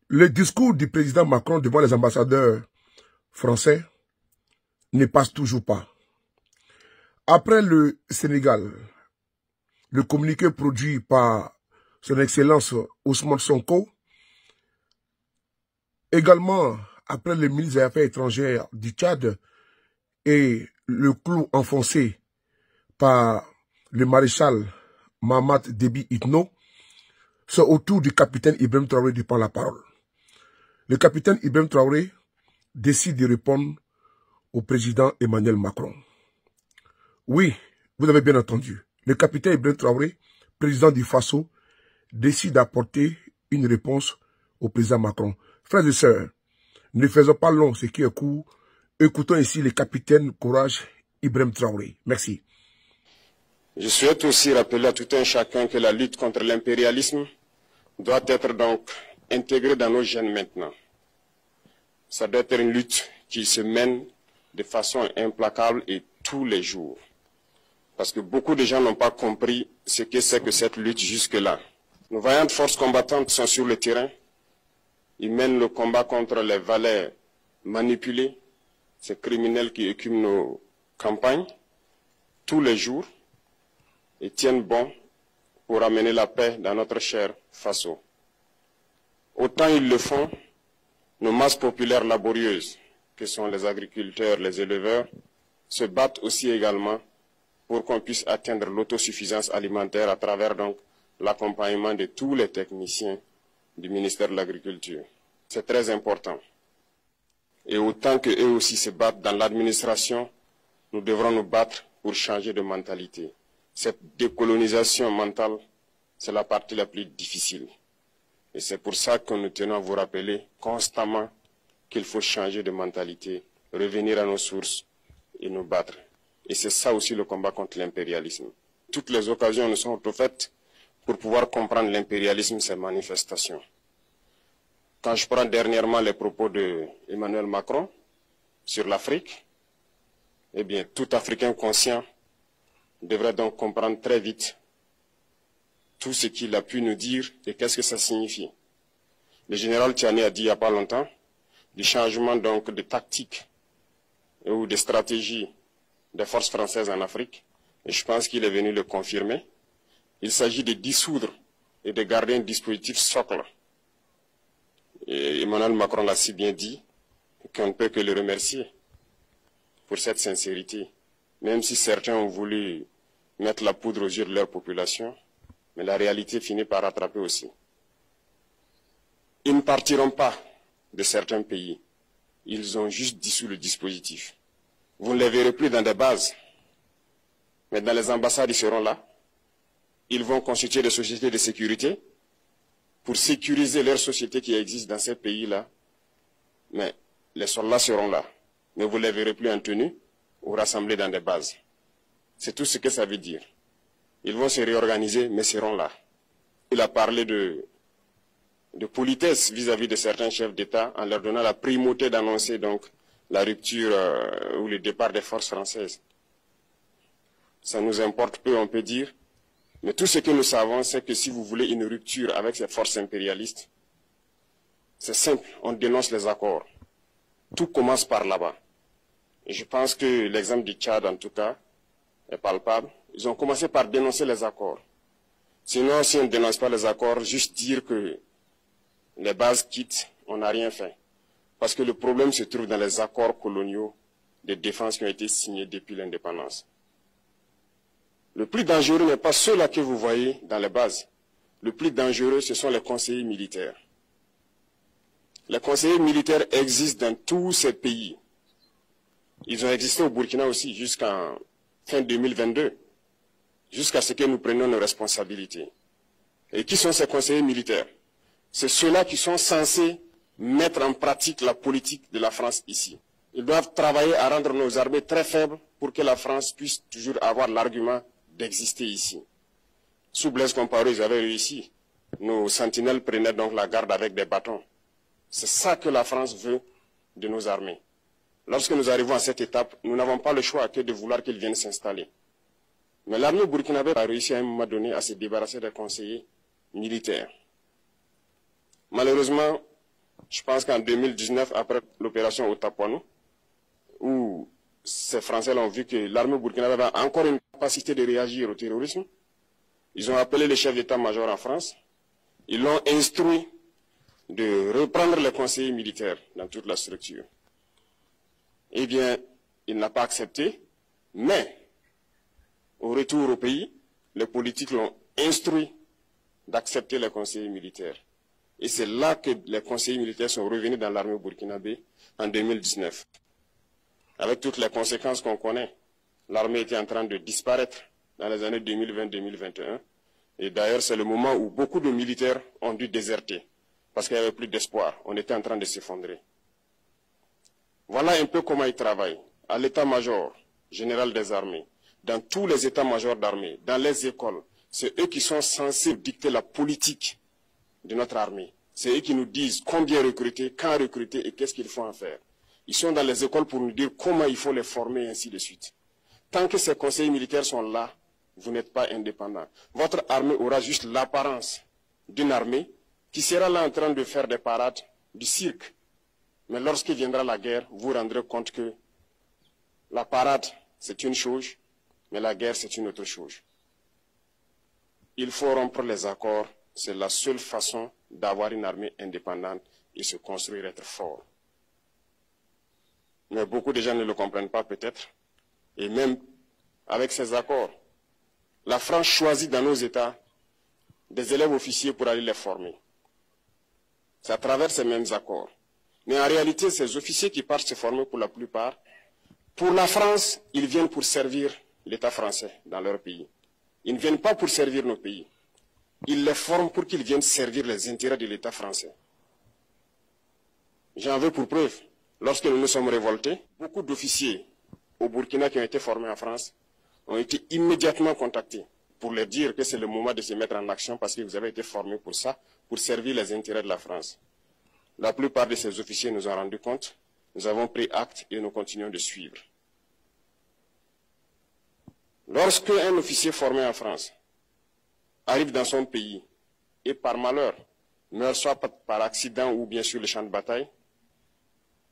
Le discours du président Macron devant les ambassadeurs français ne passe toujours pas. Après le Sénégal, le communiqué produit par son Excellence Ousmane Sonko, également après le ministre des Affaires étrangères du Tchad et le clou enfoncé par le maréchal Mamad Déby Itno, c'est au tour du capitaine Ibrahim Traoré de prendre la parole. Le capitaine Ibrahim Traoré décide de répondre au président Emmanuel Macron. Oui, vous avez bien entendu. Le capitaine Ibrahim Traoré, président du Faso, décide d'apporter une réponse au président Macron. Frères et sœurs, ne faisons pas long ce qui est court. Écoutons ici le capitaine Courage Ibrahim Traoré. Merci. Je souhaite aussi rappeler à tout un chacun que la lutte contre l'impérialisme doit être donc intégrée dans nos gènes maintenant. Ça doit être une lutte qui se mène de façon implacable et tous les jours. Parce que beaucoup de gens n'ont pas compris ce que c'est que cette lutte jusque-là. Nos vaillantes forces combattantes sont sur le terrain. Ils mènent le combat contre les valets manipulés, ces criminels qui écument nos campagnes tous les jours et tiennent bon pour amener la paix dans notre cher Faso. Autant ils le font, nos masses populaires laborieuses, que sont les agriculteurs, les éleveurs, se battent aussi également pour qu'on puisse atteindre l'autosuffisance alimentaire à travers donc l'accompagnement de tous les techniciens du ministère de l'Agriculture. C'est très important. Et autant qu'eux aussi se battent dans l'administration, nous devrons nous battre pour changer de mentalité. Cette décolonisation mentale, c'est la partie la plus difficile. Et c'est pour ça que nous tenons à vous rappeler constamment qu'il faut changer de mentalité, revenir à nos sources et nous battre. Et c'est ça aussi le combat contre l'impérialisme. Toutes les occasions nous sont offertes pour pouvoir comprendre l'impérialisme, ses manifestations. Quand je prends dernièrement les propos d'Emmanuel Macron sur l'Afrique, eh bien, tout Africain conscient devrait donc comprendre très vite tout ce qu'il a pu nous dire et qu'est-ce que ça signifie. Le général Tiani a dit il n'y a pas longtemps du changement donc de tactique ou de stratégie des forces françaises en Afrique, et je pense qu'il est venu le confirmer. Il s'agit de dissoudre et de garder un dispositif socle. Et Emmanuel Macron l'a si bien dit qu'on ne peut que le remercier pour cette sincérité, même si certains ont voulu mettre la poudre aux yeux de leur population, mais la réalité finit par rattraper aussi. Ils ne partiront pas de certains pays, ils ont juste dissous le dispositif. Vous ne les verrez plus dans des bases, mais dans les ambassades, ils seront là. Ils vont constituer des sociétés de sécurité pour sécuriser leurs sociétés qui existent dans ces pays-là. Mais les soldats seront là, mais vous ne les verrez plus en tenue ou rassemblés dans des bases. C'est tout ce que ça veut dire. Ils vont se réorganiser, mais seront là. Il a parlé de politesse vis-à-vis de certains chefs d'État en leur donnant la primauté d'annoncer donc la rupture ou le départ des forces françaises. Ça nous importe peu, on peut dire, mais tout ce que nous savons, c'est que si vous voulez une rupture avec ces forces impérialistes, c'est simple, on dénonce les accords. Tout commence par là-bas. Et je pense que l'exemple du Tchad, en tout cas, est palpable. Ils ont commencé par dénoncer les accords. Sinon, si on ne dénonce pas les accords, juste dire que les bases quittent, on n'a rien fait. Parce que le problème se trouve dans les accords coloniaux de défense qui ont été signés depuis l'indépendance. Le plus dangereux n'est pas ceux-là que vous voyez dans les bases. Le plus dangereux, ce sont les conseillers militaires. Les conseillers militaires existent dans tous ces pays. Ils ont existé au Burkina aussi jusqu'en fin 2022, jusqu'à ce que nous prenions nos responsabilités. Et qui sont ces conseillers militaires? C'est ceux-là qui sont censés mettre en pratique la politique de la France ici. Ils doivent travailler à rendre nos armées très faibles pour que la France puisse toujours avoir l'argument d'exister ici. Sous Blaise Compaoré, ils avaient réussi. Nos sentinelles prenaient donc la garde avec des bâtons. C'est ça que la France veut de nos armées. Lorsque nous arrivons à cette étape, nous n'avons pas le choix que de vouloir qu'ils viennent s'installer. Mais l'armée burkinabé a réussi à un moment donné à se débarrasser des conseillers militaires. Malheureusement, Je pense qu'en 2019, après l'opération Otapoano, où ces Français l'ont vu que l'armée burkinabé avait encore une capacité de réagir au terrorisme, ils ont appelé le chef d'état-major en France, ils l'ont instruit de reprendre les conseillers militaires dans toute la structure. Eh bien, il n'a pas accepté, mais au retour au pays, les politiques l'ont instruit d'accepter les conseillers militaires. Et c'est là que les conseillers militaires sont revenus dans l'armée burkinabé en 2019. Avec toutes les conséquences qu'on connaît, l'armée était en train de disparaître dans les années 2020-2021. Et d'ailleurs, c'est le moment où beaucoup de militaires ont dû déserter, parce qu'il n'y avait plus d'espoir. On était en train de s'effondrer. Voilà un peu comment ils travaillent. À l'état-major général des armées, dans tous les états-majors d'armée, dans les écoles, c'est eux qui sont censés dicter la politique de notre armée. C'est eux qui nous disent combien recruter, quand recruter et qu'est-ce qu'il faut en faire. Ils sont dans les écoles pour nous dire comment il faut les former et ainsi de suite. Tant que ces conseillers militaires sont là, vous n'êtes pas indépendant. Votre armée aura juste l'apparence d'une armée qui sera là en train de faire des parades, du cirque. Mais lorsqu'il viendra la guerre, vous vous rendrez compte que la parade, c'est une chose, mais la guerre, c'est une autre chose. Il faut rompre les accords. C'est la seule façon d'avoir une armée indépendante et se construire, être fort. Mais beaucoup de gens ne le comprennent pas peut-être. Et même avec ces accords, la France choisit dans nos États des élèves officiers pour aller les former. C'est à travers ces mêmes accords. Mais en réalité, ces officiers qui partent se former pour la plupart, pour la France, ils viennent pour servir l'État français dans leur pays. Ils ne viennent pas pour servir nos pays. Ils les forment pour qu'ils viennent servir les intérêts de l'État français. J'en veux pour preuve. Lorsque nous nous sommes révoltés, beaucoup d'officiers au Burkina qui ont été formés en France ont été immédiatement contactés pour leur dire que c'est le moment de se mettre en action parce que vous avez été formés pour ça, pour servir les intérêts de la France. La plupart de ces officiers nous ont rendu compte, nous avons pris acte et nous continuons de suivre. Lorsque un officier formé en France arrive dans son pays et par malheur meurt soit par accident ou bien sur le champ de bataille,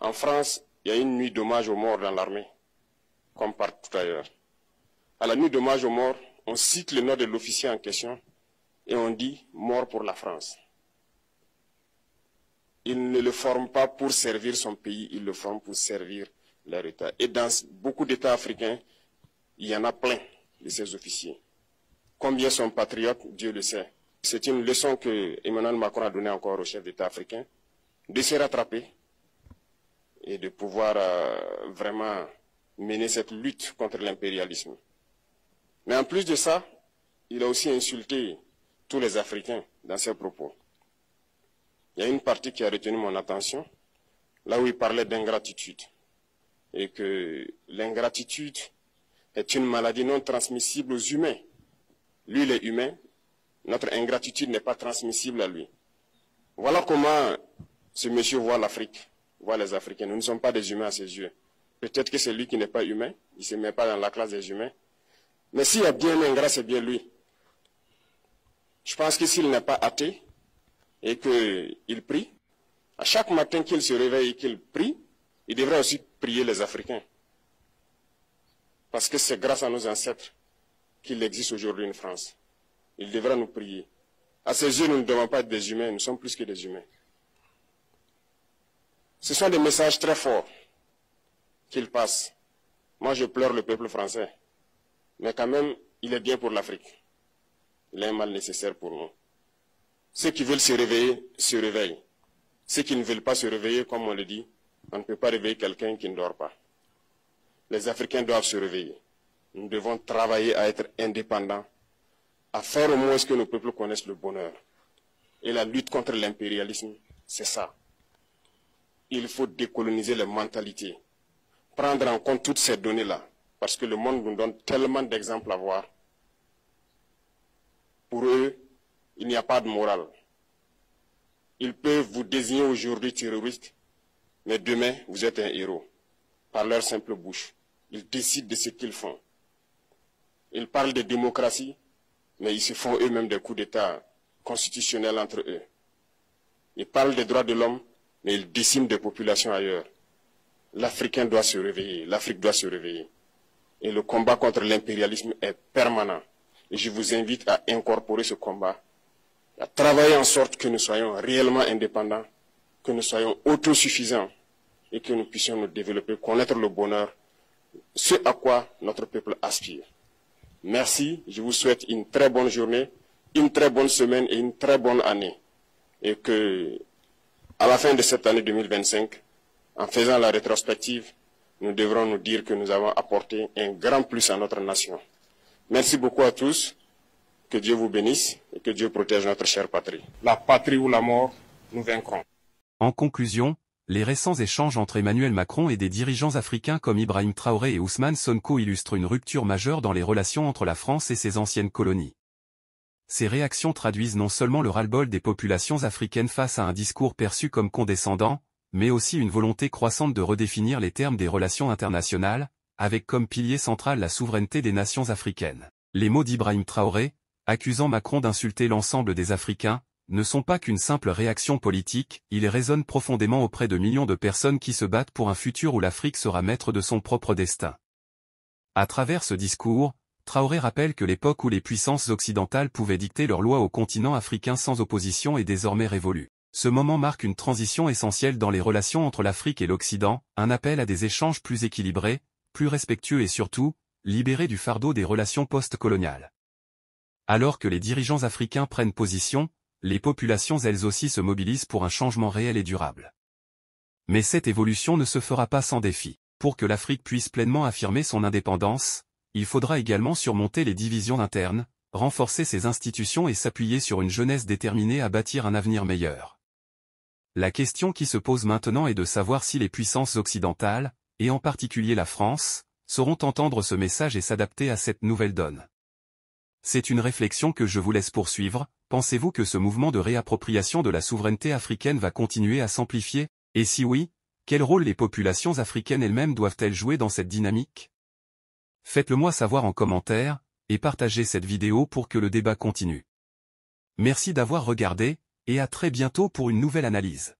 en France, il y a une nuit d'hommage aux morts dans l'armée, comme partout ailleurs. À la nuit d'hommage aux morts, on cite le nom de l'officier en question et on dit « mort pour la France ». Il ne le forme pas pour servir son pays, il le forme pour servir leur État. Et dans beaucoup d'États africains, il y en a plein de ces officiers. Combien sont patriotes, Dieu le sait. C'est une leçon que Emmanuel Macron a donnée encore aux chefs d'État africains, de se rattraper et de pouvoir vraiment mener cette lutte contre l'impérialisme. Mais en plus de ça, il a aussi insulté tous les Africains dans ses propos. Il y a une partie qui a retenu mon attention, là où il parlait d'ingratitude, et que l'ingratitude est une maladie non transmissible aux humains. Lui, il est humain, notre ingratitude n'est pas transmissible à lui. Voilà comment ce monsieur voit l'Afrique, voit les Africains. Nous ne sommes pas des humains à ses yeux. Peut-être que c'est lui qui n'est pas humain, il ne se met pas dans la classe des humains. Mais s'il y a bien un ingrat, c'est bien lui. Je pense que s'il n'est pas athée et qu'il prie, à chaque matin qu'il se réveille et qu'il prie, il devrait aussi prier les Africains. Parce que c'est grâce à nos ancêtres qu'il existe aujourd'hui une France. Il devra nous prier. À ses yeux, nous ne devons pas être des humains, nous sommes plus que des humains. Ce sont des messages très forts qu'il passe. Moi, je pleure le peuple français. Mais quand même, il est bien pour l'Afrique. Il est un mal nécessaire pour nous. Ceux qui veulent se réveiller, se réveillent. Ceux qui ne veulent pas se réveiller, comme on le dit, on ne peut pas réveiller quelqu'un qui ne dort pas. Les Africains doivent se réveiller. Nous devons travailler à être indépendants, à faire au moins ce que nos peuples connaissent le bonheur. Et la lutte contre l'impérialisme, c'est ça. Il faut décoloniser les mentalités, prendre en compte toutes ces données-là, parce que le monde nous donne tellement d'exemples à voir. Pour eux, il n'y a pas de morale. Ils peuvent vous désigner aujourd'hui terroriste, mais demain, vous êtes un héros, par leur simple bouche. Ils décident de ce qu'ils font. Ils parlent de démocratie, mais ils se font eux-mêmes des coups d'État constitutionnels entre eux. Ils parlent des droits de l'homme, mais ils déciment des populations ailleurs. L'Africain doit se réveiller, l'Afrique doit se réveiller. Et le combat contre l'impérialisme est permanent. Et je vous invite à incorporer ce combat, à travailler en sorte que nous soyons réellement indépendants, que nous soyons autosuffisants et que nous puissions nous développer, connaître le bonheur, ce à quoi notre peuple aspire. Merci, je vous souhaite une très bonne journée, une très bonne semaine et une très bonne année. Et que, à la fin de cette année 2025, en faisant la rétrospective, nous devrons nous dire que nous avons apporté un grand plus à notre nation. Merci beaucoup à tous, que Dieu vous bénisse et que Dieu protège notre chère patrie. La patrie ou la mort, nous vaincrons. En conclusion, les récents échanges entre Emmanuel Macron et des dirigeants africains comme Ibrahim Traoré et Ousmane Sonko illustrent une rupture majeure dans les relations entre la France et ses anciennes colonies. Ces réactions traduisent non seulement le ras-le-bol des populations africaines face à un discours perçu comme condescendant, mais aussi une volonté croissante de redéfinir les termes des relations internationales, avec comme pilier central la souveraineté des nations africaines. Les mots d'Ibrahim Traoré, accusant Macron d'insulter l'ensemble des Africains, ne sont pas qu'une simple réaction politique, ils résonnent profondément auprès de millions de personnes qui se battent pour un futur où l'Afrique sera maître de son propre destin. À travers ce discours, Traoré rappelle que l'époque où les puissances occidentales pouvaient dicter leurs lois au continent africain sans opposition est désormais révolue. Ce moment marque une transition essentielle dans les relations entre l'Afrique et l'Occident, un appel à des échanges plus équilibrés, plus respectueux et surtout, libérés du fardeau des relations post-coloniales. Alors que les dirigeants africains prennent position, les populations elles aussi se mobilisent pour un changement réel et durable. Mais cette évolution ne se fera pas sans défi. Pour que l'Afrique puisse pleinement affirmer son indépendance, il faudra également surmonter les divisions internes, renforcer ses institutions et s'appuyer sur une jeunesse déterminée à bâtir un avenir meilleur. La question qui se pose maintenant est de savoir si les puissances occidentales, et en particulier la France, sauront entendre ce message et s'adapter à cette nouvelle donne. C'est une réflexion que je vous laisse poursuivre. Pensez-vous que ce mouvement de réappropriation de la souveraineté africaine va continuer à s'amplifier? Et si oui, quel rôle les populations africaines elles-mêmes doivent-elles jouer dans cette dynamique? Faites-le moi savoir en commentaire, et partagez cette vidéo pour que le débat continue. Merci d'avoir regardé, et à très bientôt pour une nouvelle analyse.